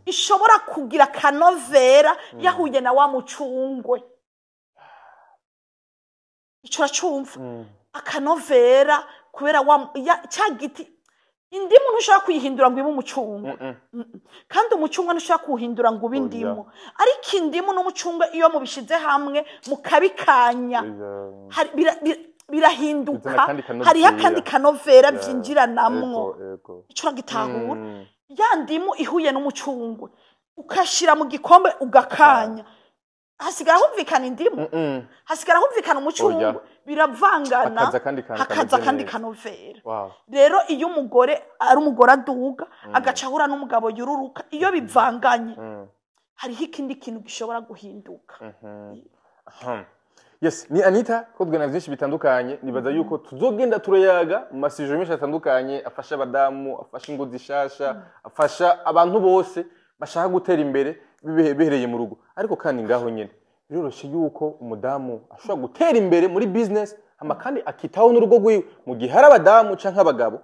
Speaker 1: ishobora kugira kanovera yahuye na wa mucungwe ico racumva akanovera kubera cya giti indimu ntushobora kuyihindura ngo ibe umucungwe kandi umucungwe ntushobora kuwuhindura ngo ube indimu ariko indimu n'umucungwe iyo mubishize hamwe mukabikanya birahinduka hariho akandi kanovera vyinjiranamwo ico uragitahura ya ndimu ihuye n'umucungwe ukashira mu gikombe ugakanya hasigara humvikana indimu hasigara humvikana umucungwe biravangana hakaza kandi kanovera rero iyo umugore ari umugore aduga agacahura n'umugabo yururuka iyo bivanganye hariho ikindi kintu gishobora guhinduka.
Speaker 2: Yes, ni Anita ko tugana byinshi bitandukanye nibaza yuko tuzogenda turayaga mu masije menshi atandukanye afasha abadamu afasha ingo zishasha afasha abantu bose bashaka gutera imbere bihereye mu rugo ariko kandi ngaho nyene biroroshe yuko umudamu ashobora gutera imbere muri business hama kandi akitaho n'urugo rwiwe mu gihe hari abadamu canke abagabo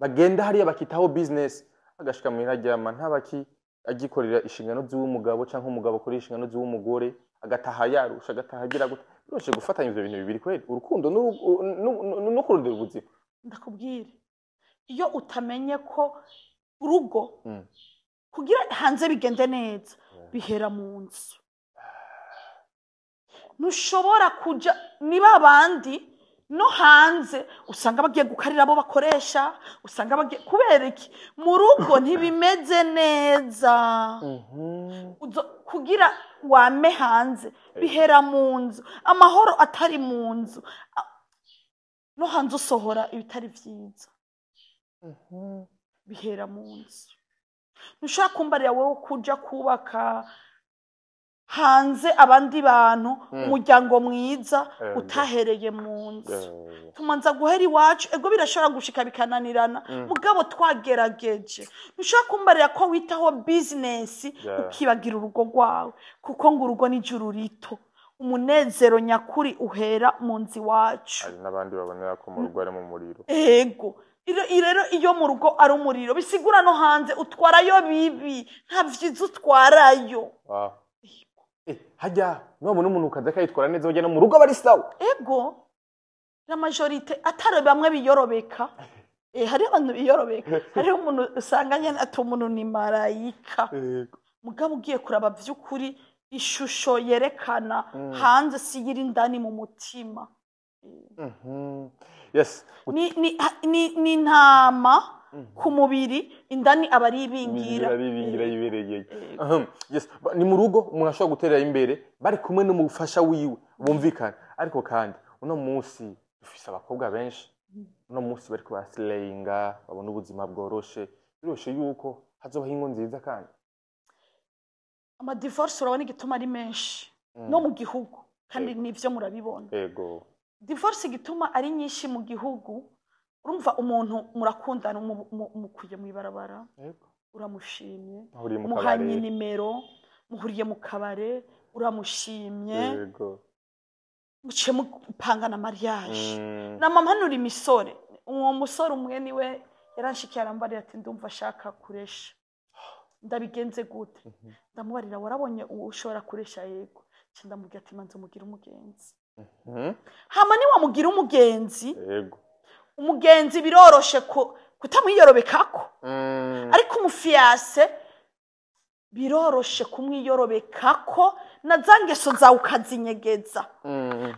Speaker 2: bagenda hariya bakitaho business agashika mu irajyama ntabaki agikorera inshingano z'umugabo canke umugabo akora inshingano z'umugore agataha yarusha agataha agira gute biroshe gufatanya ivyo bintu bibiri kweli urukundo no kurondera ubuzima.
Speaker 1: Ndakubwira iyo utamenye ko urugo kugira hanze bigende neza bihera mu nzu ntushobora kuja niba abandi no hanze usanga bagiye gukarira abo bakoresha usanga bagiye kubera iki mu rugo ntibimeze neza kugira wame hanze bihera mu nzu amahoro atari mu nzu no hanze usohora ibitari vyiza bihera mu nzu ntushobora kumbarira wowe kuja kubaka hanze abandi bantu umuryango mwiza utahereye mu nzu tumanza guhera iwacu ego birashobora gushika bikananirana mugabo twagerageje ntushobora kumbarira ko witaho business ukibagira urugo rwawe kuko ngo urugo ni juru rito umunezero nyakuri uhera mu nzi wacu
Speaker 2: ari nabandi babonera ko mu rugo ari mu muriro
Speaker 1: ego rero iyo mu rugo ari umuriro bisigura no hanze utwarayo bibi nta vyiza utwarayo
Speaker 2: hajya nubona umuntu kaza kayitwara neza bajya no mu rugo bari sawa
Speaker 1: ego la majorité atari bamwe biyorobeka hari abantu biyorobeka hari umuntu usanganye ati umuntu ni marayika mugabo ugiye kuraba vy'ukuri ishusho yerekana hanze siyiri indani mu mutima.
Speaker 2: Yes,
Speaker 1: ni ntama ku mubiri indani abari ibingira
Speaker 2: yibereye. Yes, ni mu rugo umuntu ashobora guterera imbere bari kumwe n'umufasha wiwe bumvikana ariko kandi uno munsi dufise abakobwa benshi uno munsi bari kubaslayinga babona ubuzima bworoshe biroshe yuko hazobaho ingo nziza kandi
Speaker 1: ama divorce urabona igituma ari menshi no mu gihugu kandi nivyo murabibona.
Speaker 2: Yego.
Speaker 1: Divorce igituma ari nyinshi mu gihugu urumva umuntu murakundana mukuye mu ibarabara uramushimye muhanye nimero muhuriye mu kabare uramushimye muce mupangana mariage na mama nuri imisore uwo musore umwe niwe yaranshikiye arambarira ati ndumva ashaka kuresha ndabigenze gute ndamubarira warabonye ushobora kuresha yego ndamubwira ati manze mugira umugenzi hama ni wamugira umugenzi yego umugenzi biroroshe ko kutamwiyorobekako ariko umufiyase biroroshe kumwiyorobekako na zangeso zawe ukazinyegeza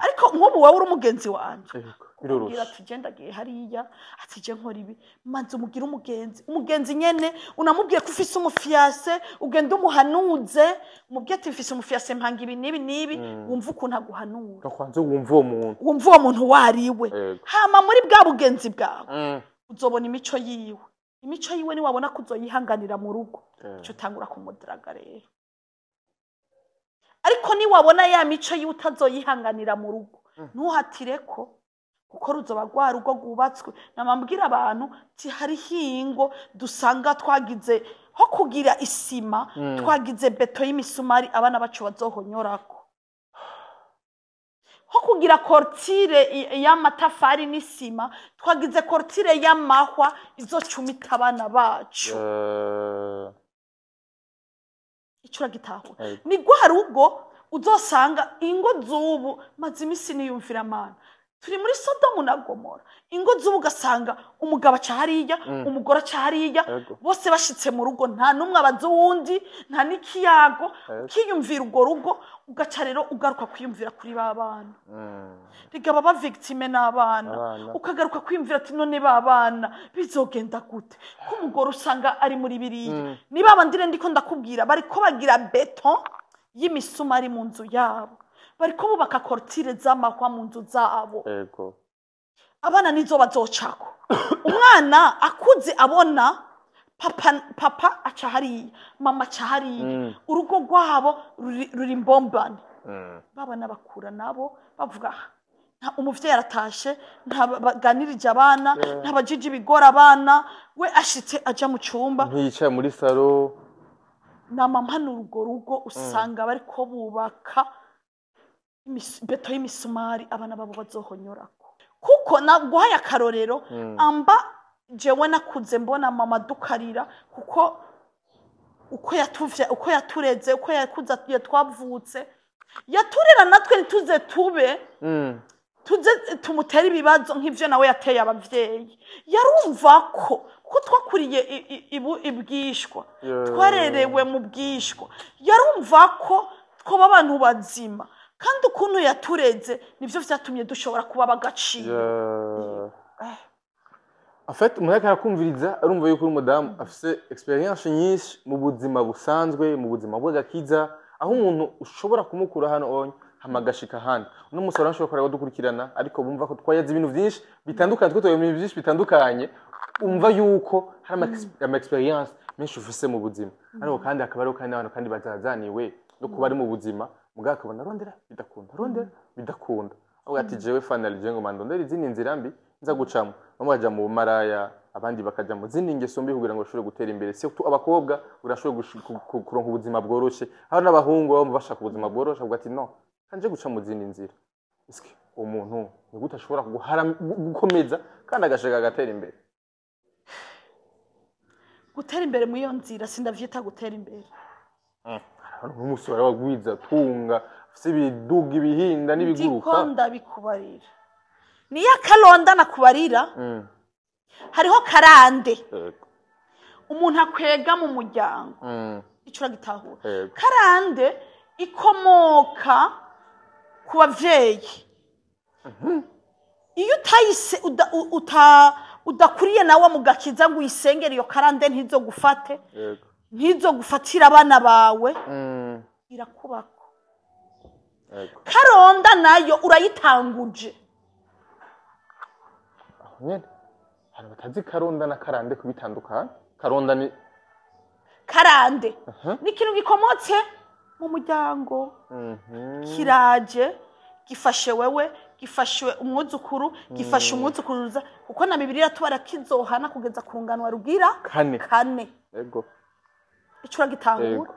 Speaker 1: ariko nk'ubu wowe uri umugenzi wanje biroroshe tugenda giye hariya atije nkora ibi manze umugira umugenzi nyene unamubwiye ko ufise umufiyase ugenda umuhanuze umubwiye ati ufise umufiyase mpanga ibi nibi wumva ukuntu aguhanura
Speaker 2: akwanze wumva uwo
Speaker 1: muntu wariwe hama muri bwa bugenzi bwawe uzobona imico yiwe ni wabona ko uzoyihanganira mu rugo cyo tangura kumudaraga rero ariko ni wabona ya mico yiwe utazoyihanganira mu rugo ntuhatire ko kuko ruzoba rwa rugo rwubatswe namambwira abantu ti hari hingo dusanga twagize ho kugira isima twagize beto y'imisumari abana bacu bazohonyorako ho kugira kortire y'amatafari n'isima twagize kortire y'amahwa izocumita abana bacu icura gitahura ni gwa rugo uzosanga ingo zubu mazimisi niyumvira mana turi muri Sodomu na Gomora ingo zubu gasanga umugabo acahariya umugore acahariya bose bashitse mu rugo nta numwe abazundi nta nikiyago ukiyumvira ugo rugo ugaca rero ugaruka kwiyumvira kuri babana rigaba ba victime n'abana ukagaruka kwiyumvira ati none babana bizogenda gute ko umugore usanga ari muri biriya niba abandire ndiko ndakubwira bari ko bagira beton y'imisumari mu nzu yabo, bariko bubaka kortire z'amahwa mu nzu zabo.
Speaker 2: Yego.
Speaker 1: Abana nizo bazocako. Umwana akuze abona papa aca hariya, mama aca hariya, urugo rwabo ruri mbombane. Babana bakura nabo bavuga umuvyeyi aratashe, ntabaganirije abana, ntabajije ibigora abana, we ashitse aja mu cumba
Speaker 2: ntiyicaye muri saro.
Speaker 1: Nama mpanura urwo rugo usanga bariko bubaka beto y'imisumari abana babo bazohonyorako. Kuko naguhaye akarorero, amba jewe nakuze mbona mama dukarira kuko uko yatureze, uko yakuze twavutse, yaturera natwe ntituze tube tuze tumutera ibibazo nk'ivyo nawe yateye abavyeyi. Yarumva ko twakuriye ibwishwa, twarerewe mu bwishwa, yarumva ko twoba abantu bazima, kandi ukuntu yatureze nivyo vyatumye dushobora kuba bagaciro.
Speaker 2: En fait, umuntu arakumviriza arumva yuko uri umudamu afise experience nyinshi mu buzima busanzwe, mu buzima bw'agakiza, aho umuntu ushobora kumukura hano onye hamagashika handi. Uno musi barashobora kureba dukurikirana, ariko bumva ko twayaze ibintu byinshi bitandukanye, twe ibintu byinshi bitandukanye, umva yuko hari ama experience menshi ufise mu buzima. Ariko kandi akaba ari kandi abantu kandi bazazaniwe no kuba ari mu buzima, muga akabona rondera bidakunda. Avuga ati jewe finally je ngo mandondera izindi nzira mbi nza gucamo. Bamwe baja mu maraya, abandi bakaja mu zindi ngeso mbi kugira ngo bashobore gutera imbere. Surtout abakobwa urashobora kuronka ubuzima bworoshe, hari n'abahungu baba bashaka ubuzima bworoshe, avuga ati no kanje guca mu zindi nzira. Iski umuntu ni gute ashobora gukomeza kandi agashaka agatera imbere?
Speaker 1: Gutera imbere mu iyo nzira sindavyita gutera imbere.
Speaker 2: Umusore wagwiza tunga afise ibiduga ibihinda n'ibiguruka.
Speaker 1: Ndikonda bikubarira. Niya Kalonda nakubarira. Hariho karande. Umuntu akwega mu muryango. Icura gitahura. Karande ikomoka ku bavyeyi. Iyo utayise udakuriye nawe mu gakiza ngo uyisengere iyo karande ntizo gufate. Ntizo gufatira abana bawe. Irakubako. Karonda nayo urayitanguje.
Speaker 2: Nyene hari batazi karonda na karande kubitandukana. Karonda ni
Speaker 1: karande ni ikintu gikomotse mu muryango, kiraje gifashe wewe, gifashwe umwuzukuru, gifashe umwuzukuruza, kuko na Bibiliya tubara kizohana kugeza ku rungano rugira kane.
Speaker 2: Yego.
Speaker 1: Icura gitahura.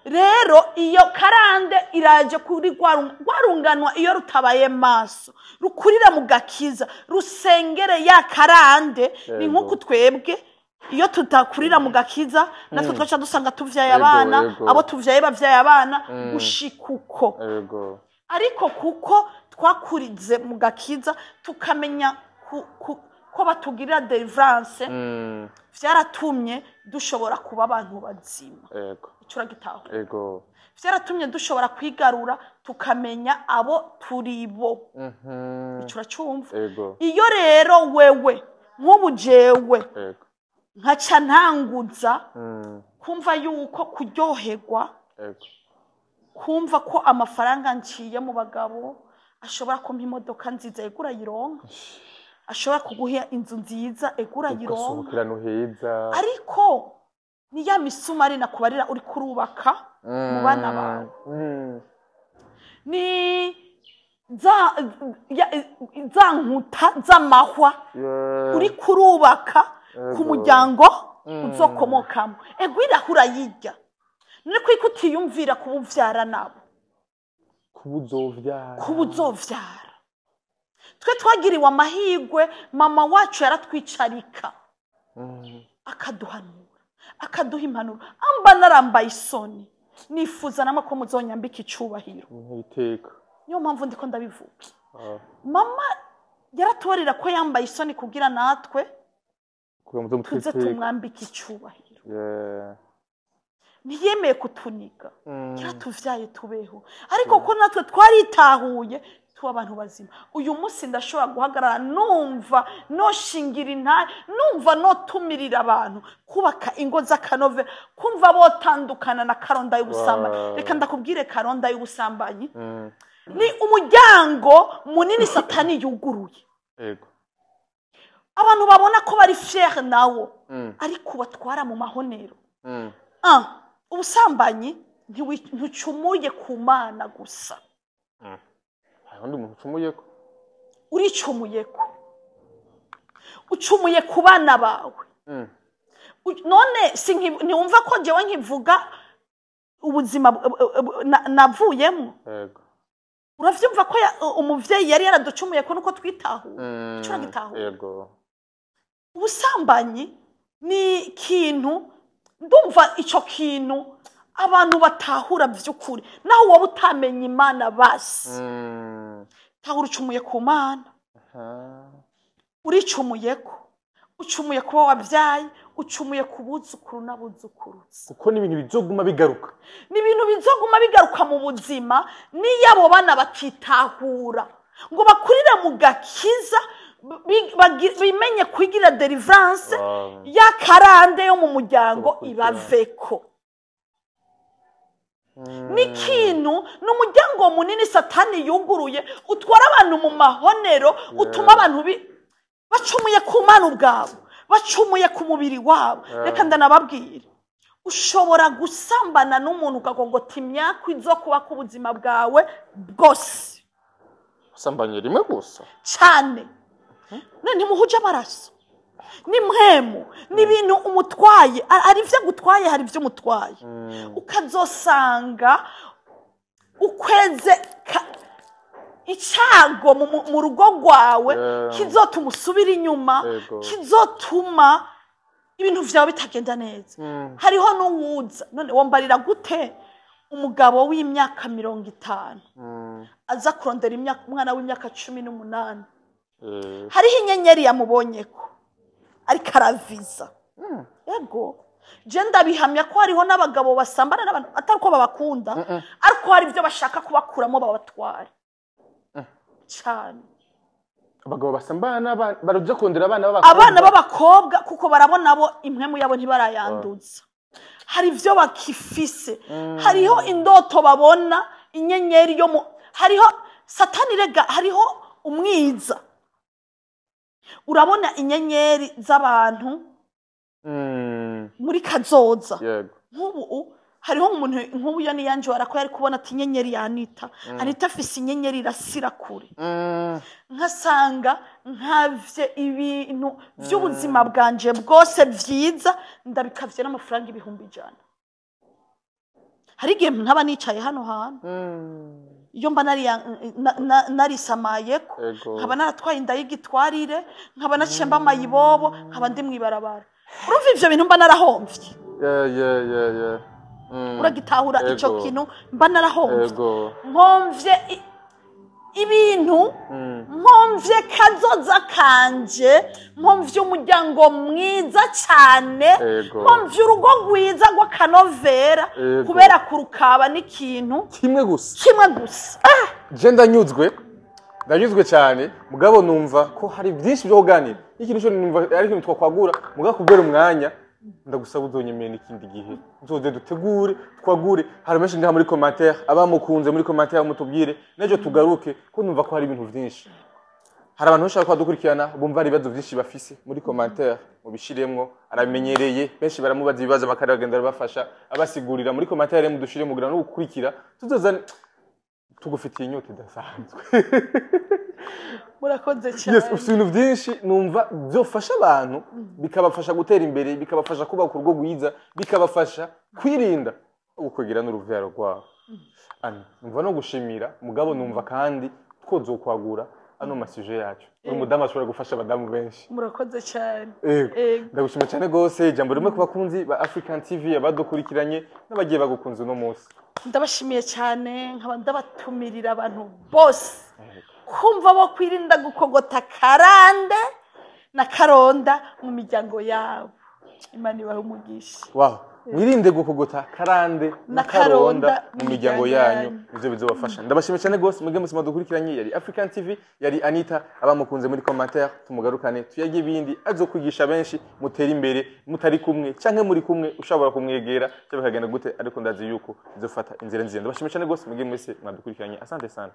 Speaker 1: Rero iyo karande iraje kuri rwarunganwa iyo rutabaye maso, rukurira mu gakiza, rusengere ya karande. Ni nkuko twebwe iyo tutakurira mu gakiza natwe twacha dusanga tuvyaye abana, abo tuvyaye bavyaye abana gushikuko.
Speaker 2: Yego.
Speaker 1: Ariko kuko twakurize mu gakiza tukamenya ko batugirira deliverance, vyaratumye dushobora kuba abantu bazima.
Speaker 2: Yego.
Speaker 1: Icura gitaho.
Speaker 2: Yego.
Speaker 1: Vyaratumye dushobora kwigarura tukamenya abo turibo. Icura cyumva.
Speaker 2: Yego.
Speaker 1: Iyo rero wewe nk'ubu jewe
Speaker 2: Yego.
Speaker 1: nkaca ntanguza kumva yuko kuryoherwa, kumva ko amafaranga nciye mu bagabo ashobora kumpa imodoka nziza egura yironka, ashobora kuguha inzu nziza egura yironka, ariko ni ya misumari nakubarira uri kurubaka mu bana bawe, ni za nkuta z'amahwa uri kurubaka ku muryango uzokomokamo. Egwira hurayirya none ko utiyumvira kubuvyara nabo kubuzovyara. Twe twagiriwe amahirwe, mama wacu yaratwicarika akaduhanura, akaduha impanuro. Amba narambaye isoni, nifuza namwe ko muzonyambika icubahiro. Niyo mpamvu ndiko ndabivuga. Mama yaratubarira ko yambaye isoni kugira natwe tuze tumwambika icubahiro. Ntiyemeye kutuniga, yaratuvyaye tubeho. Ariko ko natwe twaritahuye tuba abantu bazima. Uyu munsi ndashobora guhagarara numva noshingira intare, numva notumirira abantu kubaka ingo z'akanove, kumva botandukana na karonda y'ubusambanyi. Reka ndakubwire karonda y'ubusambanyi ni umuryango munini Satani yuguruye.
Speaker 2: Yego.
Speaker 1: Abantu babona ko bari fier nawo ariko batwara mu mahonero. Ubusambanyi ntucumuye ku Mana gusa.
Speaker 2: Undi muntu ucumuyeko.
Speaker 1: Uricumuyeko. Ucumuye ku bana bawe. None ntiwumva ko jewe nkivuga ubuzima navuyemo.
Speaker 2: Yego.
Speaker 1: Uravyumva ko umuvyeyi yari yaraducumuye ko nuko twitahura. Cyo gitahura.
Speaker 2: Yego.
Speaker 1: Ubusambanyi ni ikintu ndumva ico kintu abantu batahura by'ukuri, naho wowe utamenye Imana basi. Tahura ucumuye ku Mana. Uricumuyeko. Ucumuye kuba wabyaye, ucumuye ku buzukuru n'abuzukuruza.
Speaker 2: Kuko ni ibintu bizoguma bigaruka.
Speaker 1: Ni ibintu bizoguma bigaruka mu buzima niyo abo bana bakitahura ngo bakurire mu gakiza, bimenye kwigira deliverance ya karande yo mu muryango ibaveko. Nikintu n'umuryango munini Satani yuguruye utwara abantu mu mahonero, utuma abantu bacumuye ku Mana ubwabo, bacumuye ku mubiri wabo. Reka ndanababwira, ushobora gusambana n'umuntu ukagongota imyaka izo kuba ku buzima bwawe bwose.
Speaker 2: Usambanye rimwe gusa
Speaker 1: cyane. Ntimuhuje amaraso, ni mpemu, ni ibintu umutwaye, hari ibyo agutwaye, hari ibyo umutwaye. Ukazosanga ukweze icyago mu rugo rwawe kizotuma usubira inyuma, kizotuma ibintu byawe bitagenda neza. Hariho n'uwuza, none wambarira gute umugabo w'imyaka 50 aza kurondera umwana w'imyaka 18? Hariho inyenyeri yamubonyeko ariko araviza. Yego, je ndabihamya ko hariho n'abagabo basambana n'abantu atari ko babakunda, ariko hari ibyo bashaka kubakuramo babatwara cyane.
Speaker 2: Abagabo basambana baruja kondera
Speaker 1: abana b'abakobwa kuko barabona bo impwemu yabo ntibarayanduza. Hari ibyo bakifise, hariho indoto babona, inyenyeri yo hariho Satani rega, hariho umwiza. Urabona inyenyeri z'abantu muri kazoza. Nk'ubu hariho umuntu nk'ubu yo niyanje warako yari kubona ati inyenyeri ya Anita afise inyenyeri irasira kure. Nkasanga nkavye ibintu by'ubuzima bwanje bwose vyiza ndabikavye n'amafaranga 100,000. Hari igihe nkaba nicaye hano hantu iyo mba narisamayeko, nkaba naratwaye inda y'igitwarire, nkaba nacemba amayibobo, nkaba ndi mwibarabara. Urumva ivyo bintu mba narahomvye. Uragitahura ico kintu mba narahomvye. Nkomvye ibintu, nkomvye kazoza kanje, nkomvye umuryango mwiza cyane, nkomvye urugo rwiza rw'akanovera, kubera kurukaba n'ikintu kimwe gusa.
Speaker 2: Je ndanyuzwe cyane, mugabo numva ko hari byinshi byo kuganira. Ikintu cyo numva ari ikintu twakwagura, mugabo kubera umwanya ndagusaba uzonyemeye n'ikindi gihe nzoze dutegure twagure. Hari menshi ngaha muri commentaire, abamukunze muri commentaire mutubwire, nejo tugaruke ko numva ko hari ibintu byinshi. Hari abantu bashaka kwadukurikirana bumva ari ibibazo byinshi bafise muri commentaire, mubishiremwo. Aramenyereye benshi baramubaza ibibazo bakaragenda bafasha abasigurira muri commentaire, mudushire mugira no gukurikira, tuzoza tugufitiye inyota idasanzwe.
Speaker 1: Murakoze cyane.
Speaker 2: Yes, ibintu byinshi numva byofasha abantu, bikabafasha gutera imbere, bikabafasha kuba ku rugo rwiza, bikabafasha kwirinda gukwegera n'uruvyaro rwabo. Numva no gushimira, mugabo numva kandi twozokwagura ano masuje yacu. Umudamu ashobora gufasha abadamu benshi.
Speaker 1: Murakoze cyane.
Speaker 2: Ndagushimira cyane gose, ijambo rimwe ku bakunzi ba African TV abadukurikiranye n'abagiye bagukunze no munsi.
Speaker 1: Ndabashimiye cyane, nkaba ndabatumirira abantu bose kumva bo kwirinda gukogota karande na karonda mu miryango yabo. Imana ibahe umugisha.
Speaker 2: Wow. mwirinde gukogota karande na karonda mu miryango yanyu ivyo bizobafasha ndabashimye cyane gose mwege musima dukurikiranye yari African TV yari Anita abamukunze muri commentaire tumugarukane tuyage ibindi azokwigisha benshi mutera imbere mutari kumwe canke muri kumwe ushobora kumwegera cyo bakagenda gute ariko ndazi yuko bizofata inzira nziza ndabashimye cyane gose mwege mwese mwadukurikiranye asante sana